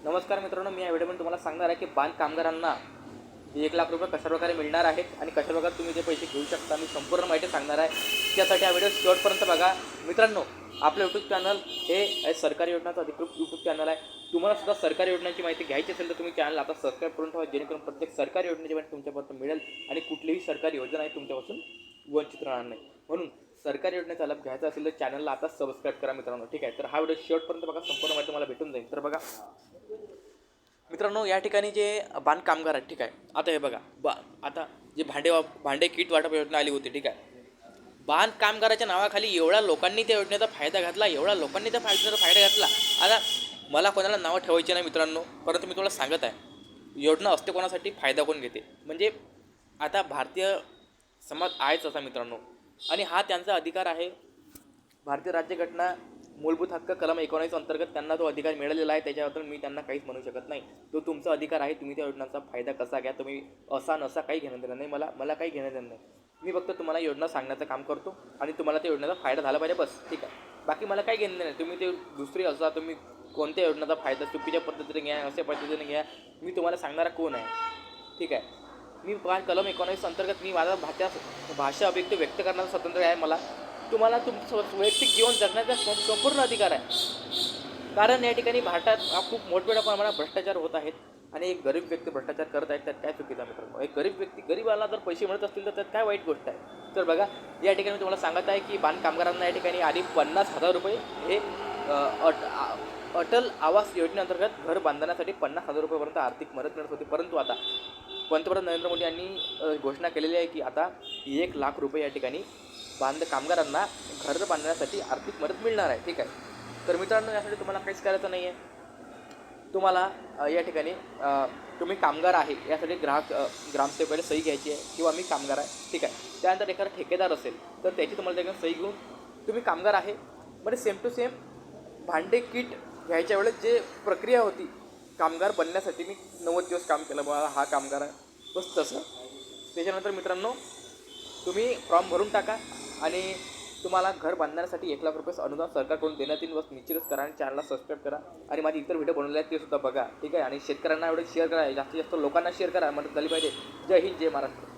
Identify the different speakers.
Speaker 1: नमस्कार मित्रांनो, मी या व्हिडिओमध्ये तुम्हाला सांगणार आहे की बांध कामगारांना 1,00,000 रुपये कशाप्रकारे मिळणार आहेत आणि कशाप्रकारे तुम्ही ते पैसे घेऊ शकता. मी संपूर्ण माहिती सांगणार आहे. त्यासाठी हा व्हिडिओ शेवटपर्यंत बघा. मित्रांनो, आपलं यूट्यूब चॅनल हे सरकारी योजनाचं अधिकृत यूट्यूब चॅनल आहे. तुम्हाला सुद्धा सरकारी योजनांची माहिती घ्यायची असेल तर तुम्ही चॅनल आता सबस्क्राईब करून ठेवा, जेणेकरून प्रत्येक सरकारी योजनेची माहिती तुमच्यापर्यंत मिळेल आणि कुठलीही सरकारी योजना आहे तुमच्यापासून वंचित राहणार नाही. म्हणून सरकारी योजनेचा लाभ घ्यायचा असेल तर चॅनलला आता सबस्क्राईब करा मित्रांनो. ठीक आहे, तर हा व्हिडिओ शेवटपर्यंत बघा, संपूर्ण माहिती तुम्हाला भेटून जाईल. तर बघा मित्रांनो, या ठिकाणी जे बांध कामगार आहेत, ठीक आहे, आता हे बघा आता जे भांडे किट वाटप योजना आली होती, ठीक आहे. बांध कामगाराच्या नावाखाली एवढ्या लोकांनी त्या योजनेचा फायदा घातला, फायदा घातला. आता मला कोणाला नावं ठेवायची नाही मित्रांनो, परंतु मी तुम्हाला सांगत आहे, योजना असते कोणासाठी, फायदा कोण घेते. म्हणजे आता भारतीय समाज आहेच असा मित्रांनो, आणि हा त्यांचा अधिकार आहे. भारतीय राज्यघटना मूलभूत हक्क कलम 19 अंतर्गत त्यांना तो अधिकार मिळालेला आहे. त्याच्याबद्दल मी त्यांना काहीच म्हणू शकत नाही. तो तुमचा अधिकार आहे. तुम्ही त्या योजनांचा फायदा कसा घ्या, तुम्ही असा नसा काही घेणं देणं नाही. मला काही घेणं देणं नाही. मी फक्त तुम्हाला योजना सांगण्याचं काम करतो आणि तुम्हाला त्या योजनेचा फायदा झाला पाहिजे, बस. ठीक आहे, बाकी मला काही घेणं नाही. तुम्ही ते दुसरी असा तुम्ही कोणत्या योजनेचा फायदा चुकीच्या पद्धतीने घ्या, अशा पद्धतीने घ्या, मी तुम्हाला सांगणारा कोण आहे. ठीक आहे, मी कलम 19 अंतर्गत मी माझा भाषा अभिव्यक्ती व्यक्त करण्याचं स्वातंत्र्य आहे. मला तुम्हाला तुमचं वैयक्तिक जीवन जगण्याचा संपूर्ण अधिकार आहे. कारण या ठिकाणी भारतात खूप मोठमोठ्या प्रमाणात भ्रष्टाचार होत आहेत आणि एक गरीब व्यक्ती भ्रष्टाचार करत आहेत. त्यात काय चुकीचा मित्रांनो? एक गरीबाला जर पैसे मिळत असतील तर त्यात काय वाईट गोष्ट आहे? तर बघा, या ठिकाणी मी तुम्हाला सांगत आहे की बांध कामगारांना या ठिकाणी आधी 50,000 रुपये हे अटल आवास योजनेअंतर्गत घर बांधण्यासाठी 50,000 रुपयेपर्यंत आर्थिक मदत मिळत होती. परंतु आता पंतप्रधान नरेंद्र मोदी यांनी घोषणा केलेली आहे की आता 1,00,000 रुपये या ठिकाणी बांध कामगारांना घर बांधण्यासाठी आर्थिक मदत मिळणार आहे. ठीक आहे, तर मित्रांनो, यासाठी तुम्हाला काहीच करायचं नाही आहे. तुम्हाला या ठिकाणी तुम्ही कामगार आहे यासाठी ग्रामसेवकाला सही घ्यायची आहे, किंवा मी कामगार आहे. ठीक आहे, त्यानंतर एखादा ठेकेदार असेल तर त्याची तुम्हाला त्याच्यात सही घेऊन तुम्ही कामगार आहे म्हणजे सेम टू सेम भांडे किट घ्यायच्या वेळेस जे प्रक्रिया होती कामगार बनण्यासाठी, मी 90 दिवस काम केलं, मला हा कामगार आहे, बस तसं. त्याच्यानंतर मित्रांनो, तुम्ही फॉर्म भरून टाका आणि तुम्हाला घर बांधण्यासाठी 1,00,000 रुपये अनुदान सरकारकडून देण्यात येईल. बस निश्चितच करा आणि चॅनलला सबस्क्राईब करा आणि माझे इतर व्हिडिओ बनवले आहेत ते सुद्धा बघा. ठीक आहे, आणि शेतकऱ्यांना एवढं शेअर करा, जास्तीत जास्त लोकांना शेअर करा, मदत झाली पाहिजे. जय हिंद, जय महाराष्ट्र.